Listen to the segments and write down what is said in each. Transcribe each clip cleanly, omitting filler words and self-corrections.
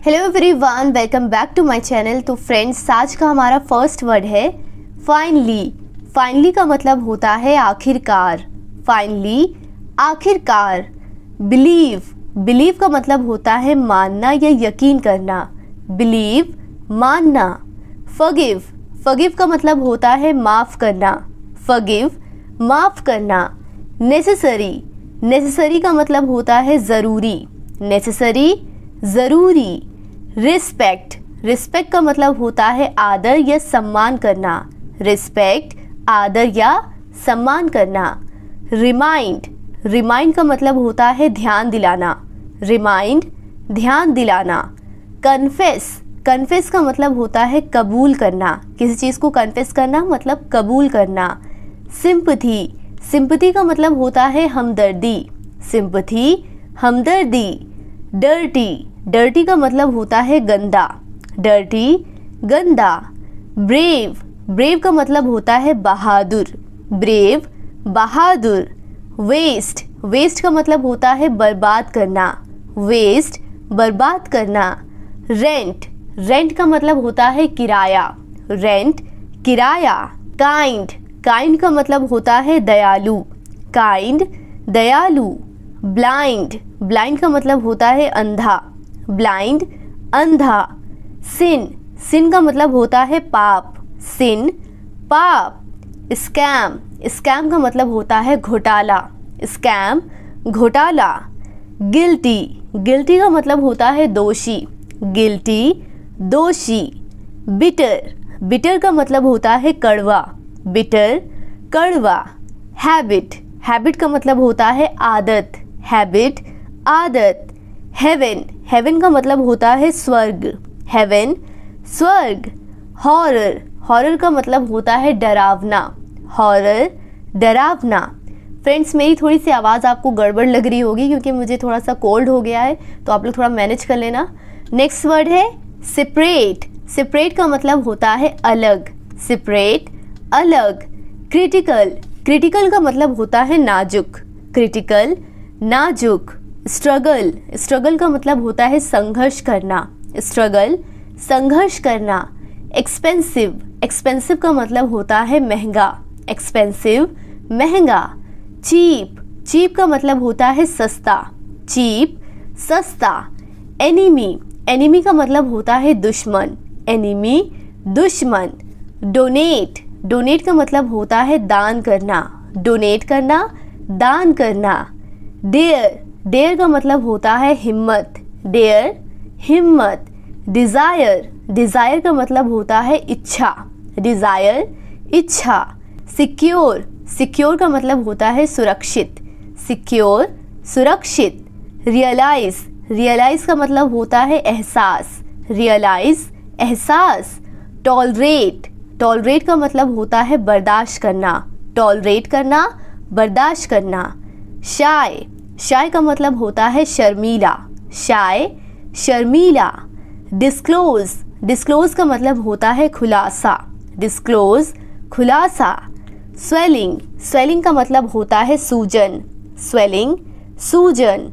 Hello everyone, welcome back to my channel. तो friends, आज का हमारा फर्स्ट वर्ड है फाइनली। फाइनली का मतलब होता है आखिरकार। फाइनली, आखिरकार। बिलीव, बिलीव का मतलब होता है मानना या यकीन करना। बिलीव, मानना। फॉरगिव, फॉरगिव का मतलब होता है माफ़ करना। फॉरगिव, माफ़ करना। नेसेसरी, नेसेसरी का मतलब होता है ज़रूरी। नेसेसरी, ज़रूरी। रिस्पेक्ट, रिस्पेक्ट का मतलब होता है आदर या सम्मान करना। रिस्पेक्ट, आदर या सम्मान करना। रिमाइंड, रिमाइंड का मतलब होता है ध्यान दिलाना। रिमाइंड, ध्यान दिलाना। कन्फेस, कन्फेस का मतलब होता है कबूल करना। किसी चीज़ को कन्फेस करना मतलब कबूल करना। सिंपथी, सिंपथी का मतलब होता है हमदर्दी। सिंपथी, हमदर्दी। डर्टी, डर्टी का मतलब होता है गंदा। डर्टी, गंदा। ब्रेव, ब्रेव का मतलब होता है बहादुर। ब्रेव, बहादुर। वेस्ट, वेस्ट का मतलब होता है बर्बाद करना। वेस्ट, बर्बाद करना। रेंट, रेंट का मतलब होता है किराया। रेंट, किराया। काइंड, काइंड का मतलब होता है दयालु। काइंड, दयालु। ब्लाइंड, ब्लाइंड का मतलब होता है अंधा। ब्लाइंड, अंधा। सिन, सिन का मतलब होता है पाप। सिन, पाप। स्कैम, स्कैम का मतलब होता है घोटाला। स्कैम, घोटाला। गिल्टी, गिल्टी का मतलब होता है दोषी। गिल्टी, दोषी। बिटर, बिटर का मतलब होता है कड़वा। बिटर, कड़वा। हैबिट, हैबिट का मतलब होता है आदत। हैबिट, आदत। हेवन, हेवन का मतलब होता है स्वर्ग। हेवन, स्वर्ग। हॉरर, हॉरर का मतलब होता है डरावना। हॉरर, डरावना। फ्रेंड्स, मेरी थोड़ी सी आवाज़ आपको गड़बड़ लग रही होगी क्योंकि मुझे थोड़ा सा कोल्ड हो गया है, तो आप लोग थोड़ा मैनेज कर लेना। नेक्स्ट वर्ड है सेपरेट। सेपरेट का मतलब होता है अलग। सेपरेट, अलग। क्रिटिकल, क्रिटिकल का मतलब होता है नाजुक। क्रिटिकल, नाजुक। स्ट्रगल, स्ट्रगल का मतलब होता है संघर्ष करना। स्ट्रगल, संघर्ष करना। एक्सपेंसिव, एक्सपेंसिव का मतलब होता है महंगा। एक्सपेंसिव, महंगा। चीप, चीप का मतलब होता है सस्ता। चीप, सस्ता। एनिमी, एनिमी का मतलब होता है दुश्मन। एनिमी, दुश्मन। डोनेट, डोनेट का मतलब होता है दान करना। डोनेट करना, दान करना। डेयर, डेयर का मतलब होता है हिम्मत। डेयर, हिम्मत। डिज़ायर, डिज़ायर का मतलब होता है इच्छा। डिज़ायर, इच्छा। सिक्योर, सिक्योर का मतलब होता है सुरक्षित। सिक्योर, सुरक्षित। रियलाइज, रियलाइज का मतलब होता है एहसास। रियलाइज, एहसास। टॉलरेट, टॉलरेट का मतलब होता है बर्दाश्त करना। टॉलरेट करना, बर्दाश्त करना। शाय, शाय का मतलब होता है शर्मीला। शाय, शर्मीला। डिस्क्लोज, डिस्क्लोज का मतलब होता है खुलासा। डिस्क्लोज, खुलासा। स्वेलिंग, स्वेलिंग का मतलब होता है सूजन। स्वेलिंग, सूजन।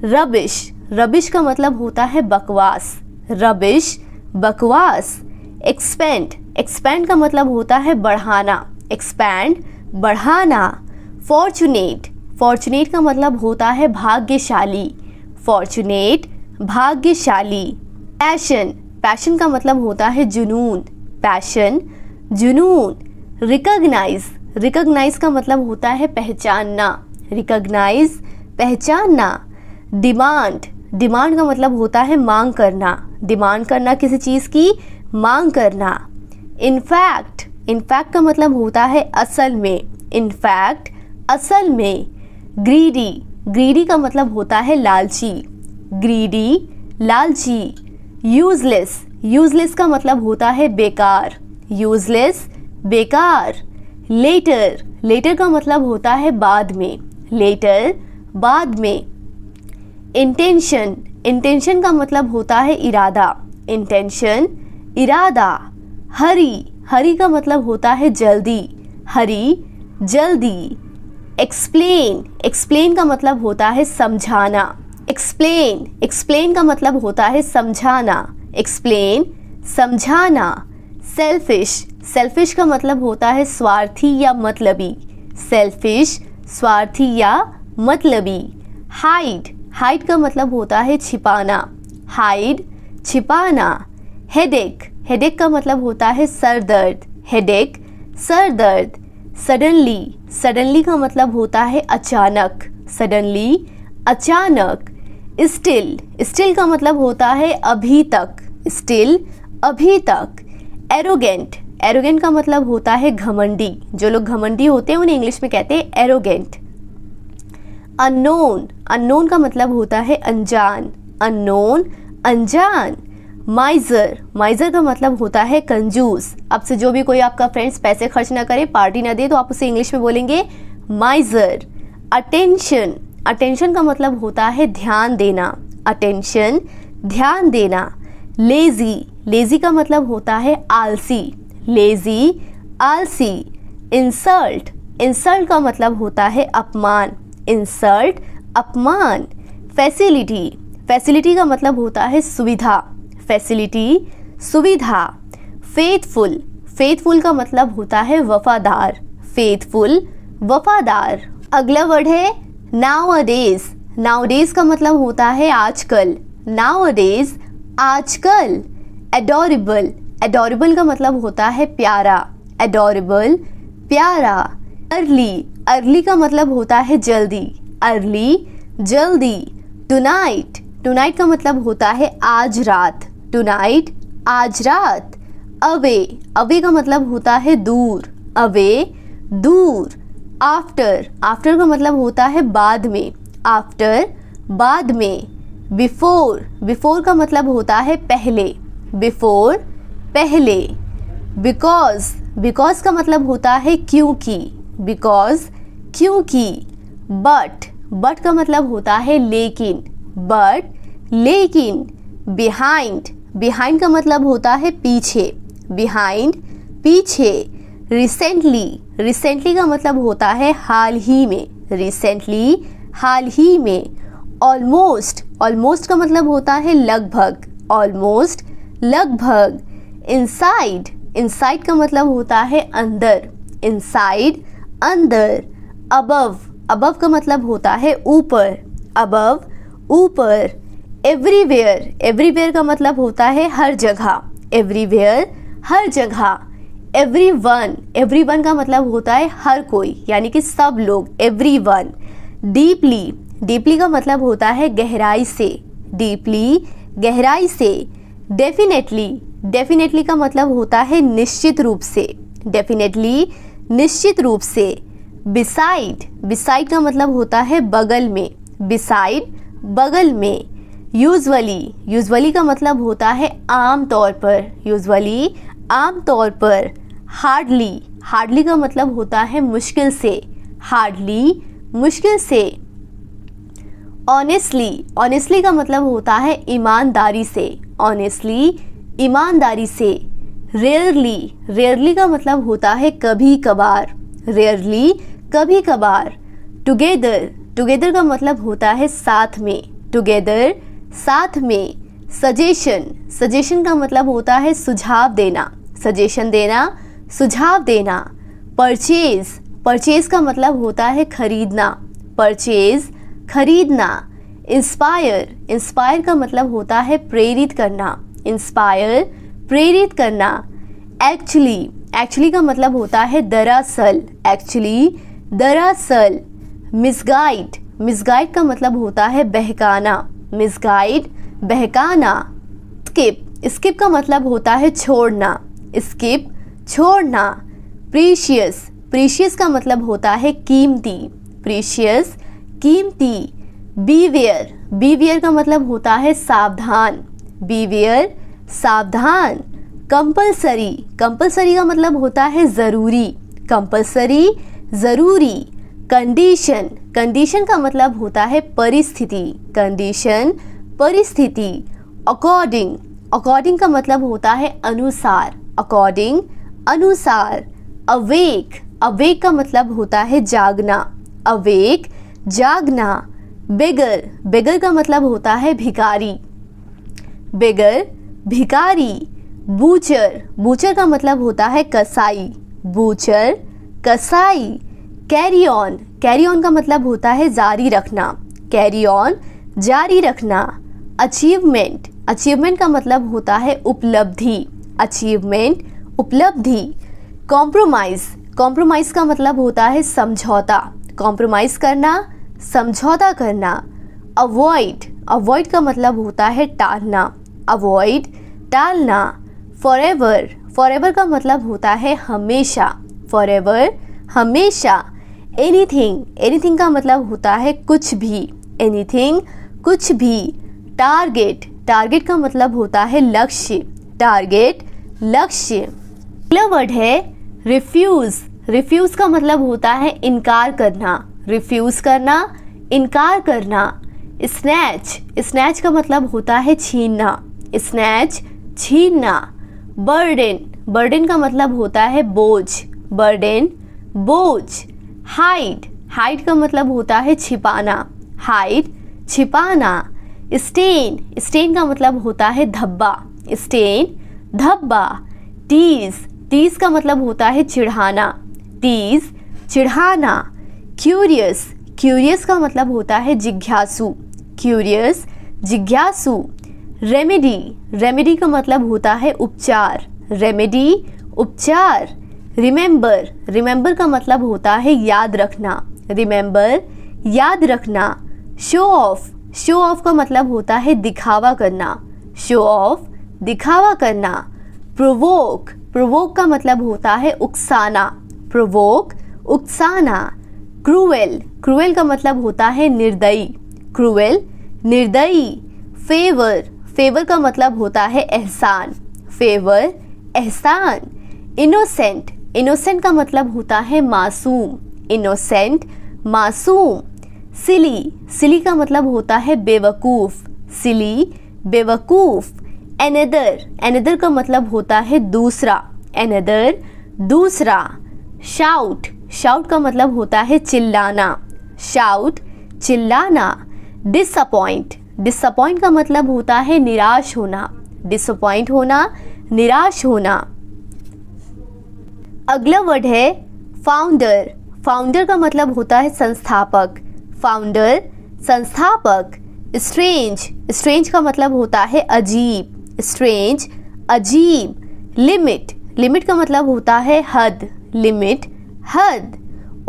रबिश, रबिश का मतलब होता है बकवास। रबिश, बकवास। एक्सपेंड, एक्सपेंड का मतलब होता है बढ़ाना। एक्सपैंड, बढ़ाना। फॉर्चुनेट, फॉर्चुनेट का मतलब होता है भाग्यशाली। फॉर्चुनेट, भाग्यशाली। पैशन, पैशन का मतलब होता है जुनून। पैशन, जुनून। रिकॉग्नाइज, रिकॉग्नाइज का मतलब होता है पहचानना। रिकॉग्नाइज, पहचानना। डिमांड, डिमांड का मतलब होता है मांग करना। डिमांड करना, किसी चीज़ की मांग करना। इनफैक्ट, इनफैक्ट का मतलब होता है असल में। इनफैक्ट, असल में। ग्रीडी, ग्रीडी का मतलब होता है लालची। ग्रीडी, लालची। यूजलेस, यूजलेस का मतलब होता है बेकार। यूजलेस, बेकार। लेटर, लेटर का मतलब होता है बाद में। लेटर, बाद में। इंटेंशन, इंटेंशन का मतलब होता है इरादा। इंटेंशन, इरादा। हरी, हरी का मतलब होता है जल्दी। हरी, जल्दी। एक्सप्लेन, एक्सप्लेन का मतलब होता है समझाना। एक्सप्लेन, एक्सप्लेन का मतलब होता है समझाना, एक्सप्लेन समझाना। सेल्फिश, सेल्फिश का मतलब होता है स्वार्थी या मतलबी, सेल्फिश स्वार्थी या मतलबी। हाइड, हाइड का मतलब होता है छिपाना, हाइड छिपाना। हेडेक, हेडेक का मतलब होता है सर दर्द, हेडेक सर दर्द। सडनली, सडनली का मतलब होता है अचानक, सडनली अचानक। स्टिल, स्टिल का मतलब होता है अभी तक, स्टिल अभी तक। एरोगेंट, एरोगेंट का मतलब होता है घमंडी, जो लोग घमंडी होते हैं उन्हें इंग्लिश में कहते हैं एरोगेंट। अननोन, अननोन का मतलब होता है अनजान, अननोन अनजान। माइजर, माइजर का मतलब होता है कंजूस। अब से जो भी कोई आपका फ्रेंड्स पैसे खर्च ना करे, पार्टी ना दे, तो आप उसे इंग्लिश में बोलेंगे माइजर। अटेंशन, अटेंशन का मतलब होता है ध्यान देना, अटेंशन ध्यान देना। लेजी, लेजी का मतलब होता है आलसी, लेजी आलसी। इंसल्ट, इंसल्ट का मतलब होता है अपमान, इंसल्ट अपमान। फैसिलिटी, फैसिलिटी का मतलब होता है सुविधा, फैसिलिटी सुविधा। फेथफुल, फेथफुल का मतलब होता है वफादार, फेथफुल वफादार। अगला वर्ड है नाउअडेज, नाउअडेज का मतलब होता है आजकल, नाउअडेज आजकल। एडोरेबल, एडोरेबल का मतलब होता है प्यारा, एडोरेबल प्यारा। अर्ली, अर्ली का मतलब होता है जल्दी, अर्ली जल्दी। टुनाइट, टुनाइट का मतलब होता है आज रात, टुनाइट आज रात। अवे, अवे का मतलब होता है दूर, अवे दूर। आफ्टर, आफ्टर का मतलब होता है बाद में, आफ्टर बाद में। बिफोर, बिफोर का मतलब होता है पहले, बिफोर पहले। बिकॉज, बिकॉज का मतलब होता है क्योंकि, बिकॉज क्योंकि। बट, बट का मतलब होता है लेकिन, बट लेकिन। बिहाइंड, बिहाइंड का मतलब होता है पीछे, बिहाइंड पीछे। रिसेंटली, रिसेंटली का मतलब होता है हाल ही में, रिसेंटली हाल ही में। ऑलमोस्ट, ऑलमोस्ट का मतलब होता है लगभग, ऑलमोस्ट लगभग। इनसाइड, इनसाइड का मतलब होता है अंदर, इनसाइड अंदर। अबव, अबव का मतलब होता है ऊपर, अबव ऊपर। एवरीवेयर, एवरीवेयर का मतलब होता है हर जगह, एवरीवेयर हर जगह। एवरीवन, एवरीवन का मतलब होता है हर कोई, यानी कि सब लोग, एवरीवन। डीपली, डीपली का मतलब होता है गहराई से, डीपली गहराई से। डेफिनेटली, डेफिनेटली का मतलब होता है निश्चित रूप से, डेफिनेटली निश्चित रूप से। बिसाइड, बिसाइड का मतलब होता है बगल में, बिसाइड बगल में। यूजुअली, यूजुअली का मतलब होता है आम तौर पर, यूजुअली आम तौर पर। हार्डली, हार्डली का मतलब होता है मुश्किल से, हार्डली मुश्किल से। ऑनेस्टली, ऑनेस्टली का मतलब होता है ईमानदारी से, ऑनेस्टली ईमानदारी से। रेयरली, रेयरली का मतलब होता है कभी कभार, रेयरली कभी कभार। टुगेदर, टुगेदर का मतलब होता है साथ में, टुगेदर साथ में। सजेशन, सजेशन का मतलब होता है सुझाव देना, सजेशन देना, सुझाव देना। परचेज, परचेज का मतलब होता है खरीदना, परचेज खरीदना। इंस्पायर, इंस्पायर का मतलब होता है प्रेरित करना, इंस्पायर प्रेरित करना। एक्चुअली, एक्चुअली का मतलब होता है दरअसल, एक्चुअली दरअसल। मिसगाइड, मिसगाइड का मतलब होता है बहकाना, मिसगाइड बहकाना। स्किप, स्किप का मतलब होता है छोड़ना, स्किप छोड़ना। प्रीशियस, प्रीशियस का मतलब होता है कीमती, प्रीशियस कीमती। बीवेयर, बीवेयर का मतलब होता है सावधान, बीवेयर सावधान। कंपलसरी, कंपलसरी का मतलब होता है ज़रूरी, कंपलसरी ज़रूरी। कंडीशन, कंडीशन का मतलब होता है परिस्थिति, कंडीशन परिस्थिति। अकॉर्डिंग, अकॉर्डिंग का मतलब होता है अनुसार, अकॉर्डिंग अनुसार। अवेक, अवेक का मतलब होता है जागना, अवेक जागना। बेगर, बेगर का मतलब होता है भिखारी, बेगर भिखारी। बूचर, बूचर का मतलब होता है कसाई, बूचर कसाई। कैरी ऑन, कैरी ऑन का मतलब होता है जारी रखना, कैरी ऑन जारी रखना। अचीवमेंट, अचीवमेंट का मतलब होता है उपलब्धि, अचीवमेंट उपलब्धि। कॉम्प्रोमाइज़, कॉम्प्रोमाइज़ का मतलब होता है समझौता, कॉम्प्रोमाइज़ करना, समझौता करना। अवॉइड, अवॉइड का मतलब होता है टालना, अवॉइड टालना। फॉरएवर, फॉरएवर का मतलब होता है हमेशा, फॉरएवर हमेशा। एनीथिंग, एनीथिंग का मतलब होता है कुछ भी, एनीथिंग कुछ भी। टारगेट, टारगेट का मतलब होता है लक्ष्य, टारगेट लक्ष्य। अगला वर्ड है रिफ्यूज़, रिफ्यूज़ का मतलब होता है इनकार करना, रिफ्यूज़ करना, इनकार करना। स्नैच, स्नैच का मतलब होता है छीनना, स्नैच छीनना। बर्डन, बर्डन का मतलब होता है बोझ, बर्डन बोझ। हाइड, हाइड का मतलब होता है छिपाना, हाइड छिपाना। स्टेन, स्टेन का मतलब होता है धब्बा, स्टेन धब्बा। टीज, टीज का मतलब होता है चिढ़ाना, टीज चिढ़ाना। क्यूरियस, क्यूरियस का मतलब होता है जिज्ञासु, क्यूरियस जिज्ञासु। रेमेडी, रेमेडी का मतलब होता है उपचार, रेमेडी उपचार। रिमेंबर, रिमेंबर का मतलब होता है याद रखना, रिमेंबर याद रखना। शो ऑफ, शो ऑफ का मतलब होता है दिखावा करना, शो ऑफ दिखावा करना। प्रोवोक, प्रोवोक का मतलब होता है उकसाना, प्रोवोक उकसाना। क्रूएल, क्रूएल का मतलब होता है निर्दयी, क्रूएल निर्दयी। फेवर, फेवर का मतलब होता है एहसान, फेवर एहसान। इनोसेंट, इनोसेंट का मतलब होता है मासूम, इनोसेंट मासूम। सिली, सिली का मतलब होता है बेवकूफ़, सिली बेवकूफ़। एनदर, एनदर का मतलब होता है दूसरा, एनदर दूसरा। शाउट, शाउट का मतलब होता है चिल्लाना, शाउट चिल्लाना। डिसअपॉइंट, डिसअपॉइंट का मतलब होता है निराश होना, डिसअपॉइंट होना, निराश होना। अगला वर्ड है फाउंडर, फाउंडर का मतलब होता है संस्थापक, फाउंडर संस्थापक। स्ट्रेंज, स्ट्रेंज का मतलब होता है अजीब, स्ट्रेंज अजीब। लिमिट, लिमिट का मतलब होता है हद, लिमिट हद।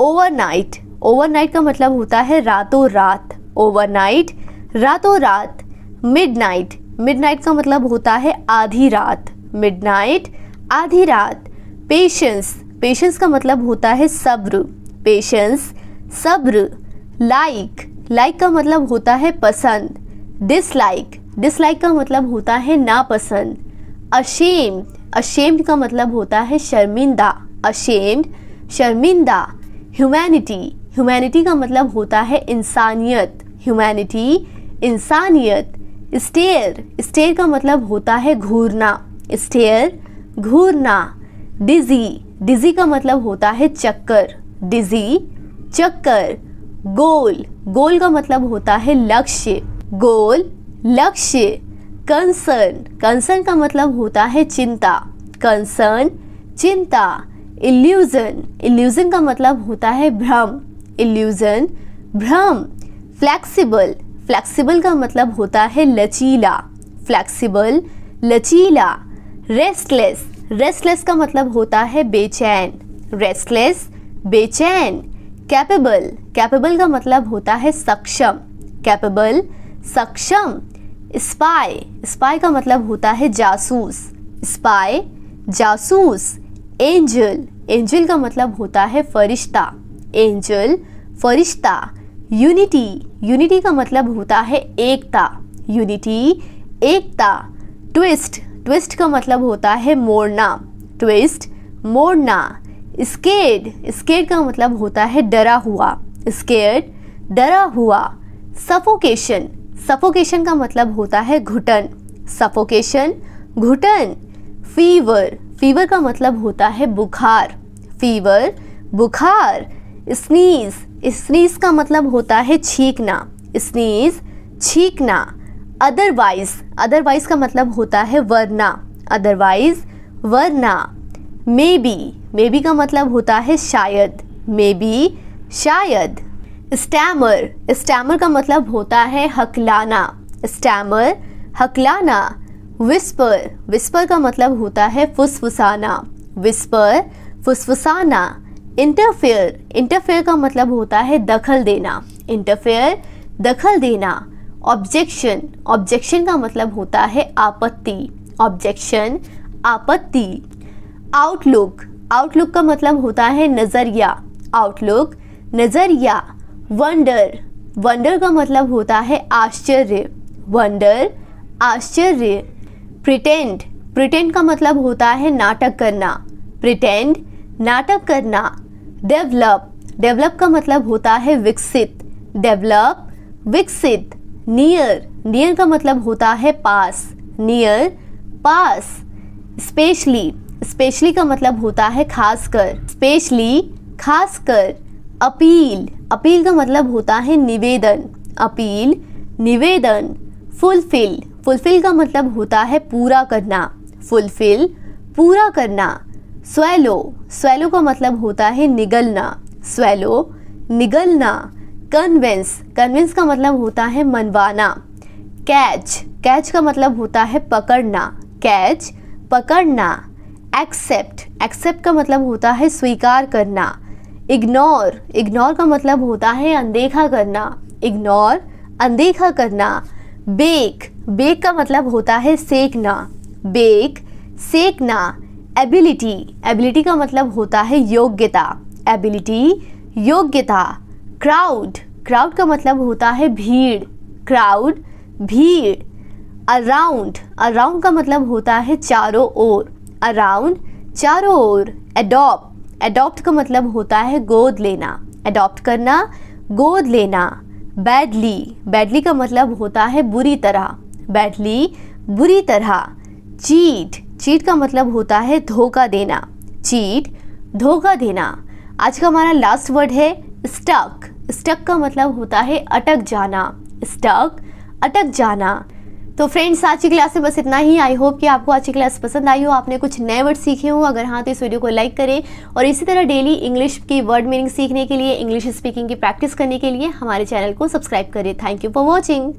ओवरनाइट, ओवरनाइट का मतलब होता है रातों रात, ओवरनाइट रातों रात। मिडनाइट, मिडनाइट का मतलब होता है आधी रात, मिडनाइट आधी रात। पेशेंस, पेशेंस का मतलब होता है सब्र, पेशेंस सब्र। लाइक, लाइक का मतलब होता है पसंद। डिसलाइक, डिसलाइक का मतलब होता है नापसंद। अशेम्ड, अशेम्ड का मतलब होता है शर्मिंदा, अशेम्ड शर्मिंदा। ह्यूमैनिटी, ह्यूमैनिटी का मतलब होता है इंसानियत, ह्यूमैनिटी इंसानियत। स्टेयर, स्टेयर का मतलब होता है घूरना, स्टेयर घूरना। डिजी, डिजी का मतलब होता है चक्कर, डिजी चक्कर। गोल, गोल का मतलब होता है लक्ष्य, गोल लक्ष्य। कंसर्न, कंसर्न का मतलब होता है चिंता, कंसर्न चिंता। इल्यूजन, इल्यूजन का मतलब होता है भ्रम, इल्यूजन भ्रम। फ्लेक्सिबल, फ्लेक्सिबल का मतलब होता है लचीला, फ्लेक्सिबल लचीला। रेस्टलेस, रेस्टलेस का मतलब होता है बेचैन, रेस्टलेस बेचैन। कैपेबल, कैपेबल का मतलब होता है सक्षम, कैपेबल सक्षम। स्पाई, स्पाई का मतलब होता है जासूस, स्पाई जासूस। एंजल, एंजल का मतलब होता है फरिश्ता, एंजल फरिश्ता। यूनिटी, यूनिटी का मतलब होता है एकता, यूनिटी एकता। ट्विस्ट, ट्विस्ट का मतलब होता है मोड़ना, ट्विस्ट मोड़ना। स्केर्ड, स्केर्ड का मतलब होता है डरा हुआ, स्केर्ड डरा हुआ। सफोकेशन, सफोकेशन का मतलब होता है घुटन, सफोकेशन घुटन। फीवर, फीवर का मतलब होता है बुखार, फीवर बुखार। स्नीज, स्नीज का मतलब होता है छींकना, स्नीज छींकना। अदरवाइज का मतलब होता है वरना, अदरवाइज वरना। मे बी का मतलब होता है शायद, मे बी शायद। स्टैमर का मतलब होता है हकलाना, स्टैमर हकलाना। विस्पर का मतलब होता है फुसफुसाना, विस्पर फुसफुसाना। इंटरफेयर का मतलब होता है दखल देना, इंटरफेयर दखल देना। ऑब्जेक्शन का मतलब होता है आपत्ति, ऑब्जेक्शन आपत्ति। आउटलुक का मतलब होता है नजरिया, आउटलुक नजरिया। वंडर का मतलब होता है आश्चर्य, वंडर आश्चर्य। प्रिटेंड का मतलब होता है नाटक करना, प्रिटेंड नाटक करना। डेवलप का मतलब होता है विकसित, डेवलप विकसित। नियर का मतलब होता है पास, नियर पास। स्पेशली का मतलब होता है खासकर, स्पेशली खासकर। अपील का मतलब होता है निवेदन, अपील निवेदन। फुलफिल का मतलब होता है पूरा करना, फुलफिल पूरा करना। स्वेलो का मतलब होता है निगलना, स्वेलो निगलना। कन्विंस का मतलब होता है मनवाना। कैच का मतलब होता है पकड़ना, कैच पकड़ना। एक्सेप्ट का मतलब होता है स्वीकार करना। इग्नोर का मतलब होता है अनदेखा करना, इग्नोर अनदेखा करना। बेक का मतलब होता है सेकना, बेक सेकना। एबिलिटी का मतलब होता है योग्यता, एबिलिटी योग्यता। क्राउड का मतलब होता है भीड़, क्राउड भीड़। अराउंड का मतलब होता है चारों ओर, अराउंड चारों ओर। एडॉप्ट का मतलब होता है गोद लेना, एडॉप्ट करना गोद लेना। बैडली का मतलब होता है बुरी तरह, बैडली बुरी तरह। चीट का मतलब होता है धोखा देना, चीट धोखा देना। आज का हमारा लास्ट वर्ड है स्टक का मतलब होता है अटक जाना, स्टक अटक जाना। तो फ्रेंड्स आज की क्लास में बस इतना ही। आई होप कि आपको आज की क्लास पसंद आई हो, आपने कुछ नए वर्ड सीखे हो। अगर हाँ तो इस वीडियो को लाइक करें और इसी तरह डेली इंग्लिश की वर्ड मीनिंग सीखने के लिए, इंग्लिश स्पीकिंग की प्रैक्टिस करने के लिए हमारे चैनल को सब्सक्राइब करें। Thank you for watching.